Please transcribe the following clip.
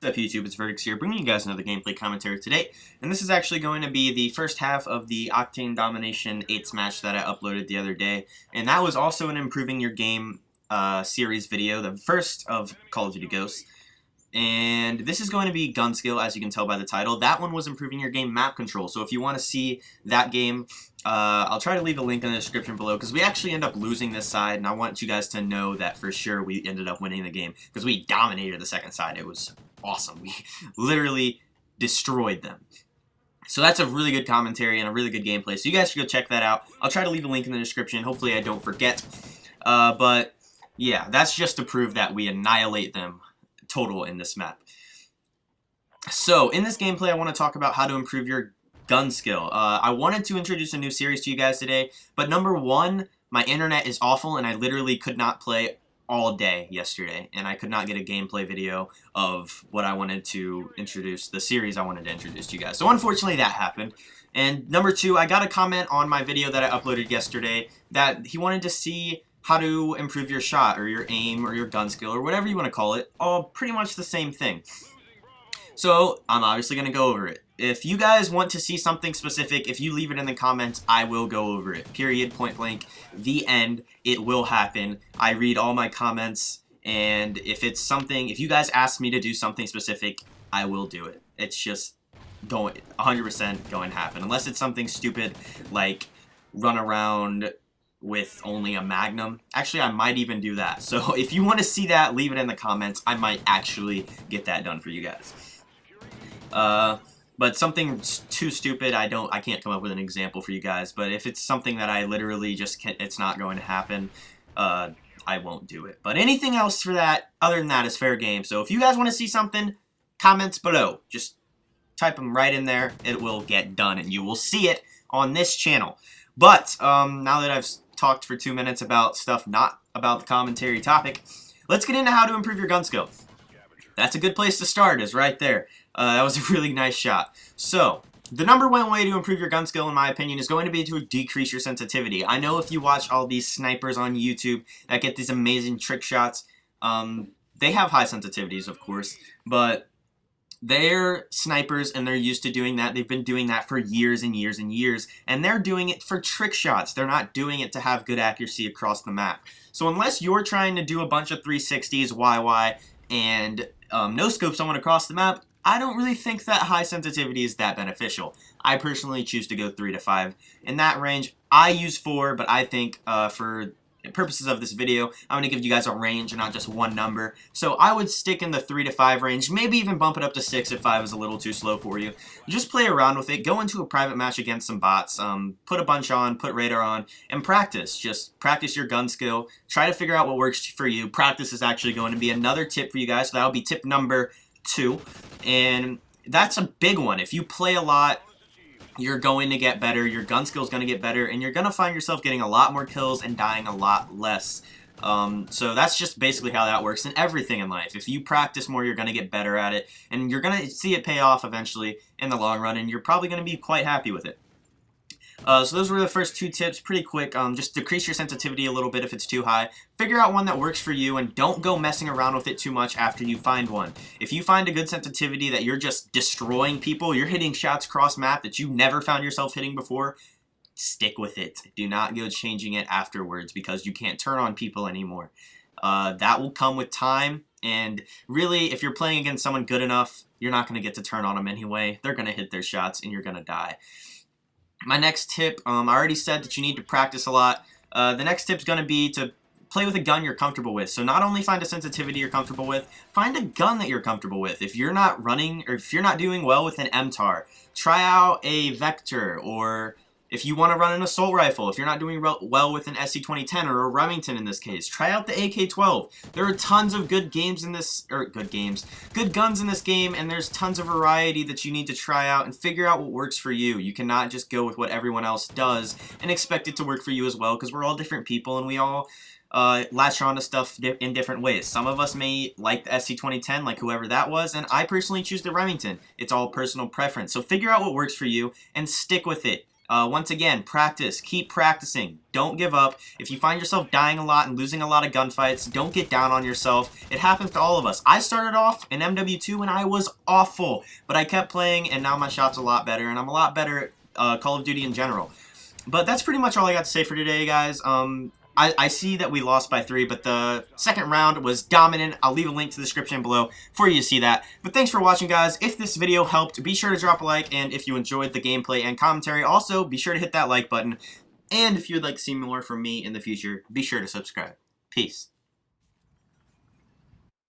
What's up YouTube, it's Vertix here, bringing you guys another gameplay commentary today, and this is actually going to be the first half of the Octane Domination 8s match that I uploaded the other day, and that was also an Improving Your Game series video, the first of Call of Duty Ghosts, and this is going to be Gunskill, as you can tell by the title. That one was Improving Your Game map control, so if you want to see that game, I'll try to leave a link in the description below, because we actually end up losing this side, and I want you guys to know that for sure we ended up winning the game, because we dominated the second side. It was awesome. We literally destroyed them. So that's a really good commentary and a really good gameplay, so you guys should go check that out. I'll try to leave a link in the description. Hopefully I don't forget. But yeah, that's just to prove that we annihilate them total in this map. So in this gameplay, I want to talk about how to improve your gun skill. I wanted to introduce a new series to you guys today, but number one, my internet is awful and I literally could not play all day yesterday, and I could not get a gameplay video of what I wanted to introduce, the series I wanted to introduce to you guys. So unfortunately that happened. And number two, I got a comment on my video that I uploaded yesterday that he wanted to see how to improve your shot or your aim or your gun skill or whatever you want to call it, all pretty much the same thing. So I'm obviously going to go over it. If you guys want to see something specific, if you leave it in the comments, I will go over it. Period, point blank, the end. It will happen. I read all my comments, and if it's something, if you guys ask me to do something specific, I will do it. It's just going 100% going to happen. Unless it's something stupid like run around with only a Magnum. Actually, I might even do that. So if you want to see that, leave it in the comments. I might actually get that done for you guys. But something too stupid, I can't come up with an example for you guys, but if it's something that I literally just can't, it's not going to happen, I won't do it. But anything else for that, other than that, is fair game. So if you guys want to see something, comments below. Just type them right in there. It will get done, and you will see it on this channel. But, now that I've talked for 2 minutes about stuff not about the commentary topic, let's get into how to improve your gun skill. That's a good place to start, is right there. That was a really nice shot. So, the number one way to improve your gun skill, in my opinion, is going to be to decrease your sensitivity. I know if you watch all these snipers on YouTube that get these amazing trick shots, they have high sensitivities, of course, but they're snipers and they're used to doing that. They've been doing that for years and years and years, and they're doing it for trick shots. They're not doing it to have good accuracy across the map. So unless you're trying to do a bunch of 360s, YY, and no-scope someone across the map, I don't really think that high sensitivity is that beneficial. I personally choose to go 3 to 5. In that range, I use 4, but I think for purposes of this video, I'm going to give you guys a range and not just one number. So I would stick in the 3 to 5 range, maybe even bump it up to 6 if 5 is a little too slow for you. Just play around with it, go into a private match against some bots, put a bunch on, put radar on, and practice. Just practice your gun skill, try to figure out what works for you. Practice is actually going to be another tip for you guys, so that'll be tip number 2. And that's a big one. If you play a lot, you're going to get better, your gun skill is going to get better, and you're going to find yourself getting a lot more kills and dying a lot less. So that's just basically how that works in everything in life. If you practice more, you're going to get better at it, and you're going to see it pay off eventually in the long run, and you're probably going to be quite happy with it. So those were the first 2 tips, pretty quick. Just decrease your sensitivity a little bit if it's too high. Figure out one that works for you, and don't go messing around with it too much after you find one. If you find a good sensitivity that you're just destroying people, you're hitting shots cross map that you never found yourself hitting before, stick with it. Do not go changing it afterwards because you can't turn on people anymore. That will come with time, and really, if you're playing against someone good enough, you're not going to get to turn on them anyway. They're going to hit their shots, and you're going to die. My next tip, I already said that you need to practice a lot. The next tip is going to be to play with a gun you're comfortable with. So not only find a sensitivity you're comfortable with, find a gun that you're comfortable with. If you're not running, or if you're not doing well with an MTAR, try out a Vector, or if you want to run an assault rifle, if you're not doing well with an SC-2010 or a Remington in this case, try out the AK-12. There are tons of good games in this, or good guns in this game, and there's tons of variety that you need to try out and figure out what works for you. You cannot just go with what everyone else does and expect it to work for you as well, because we're all different people and we all latch on to stuff in different ways. Some of us may like the SC-2010, like whoever that was, and I personally choose the Remington. It's all personal preference. So figure out what works for you and stick with it. Once again, practice. Keep practicing. Don't give up. If you find yourself dying a lot and losing a lot of gunfights, don't get down on yourself. It happens to all of us. I started off in MW2 and I was awful, but I kept playing and now my shot's a lot better and I'm a lot better at Call of Duty in general. But that's pretty much all I got to say for today, guys. I see that we lost by 3, but the second round was dominant. I'll leave a link to the description below for you to see that. But thanks for watching, guys. If this video helped, be sure to drop a like, and if you enjoyed the gameplay and commentary, also be sure to hit that like button. And if you'd like to see more from me in the future, be sure to subscribe. Peace.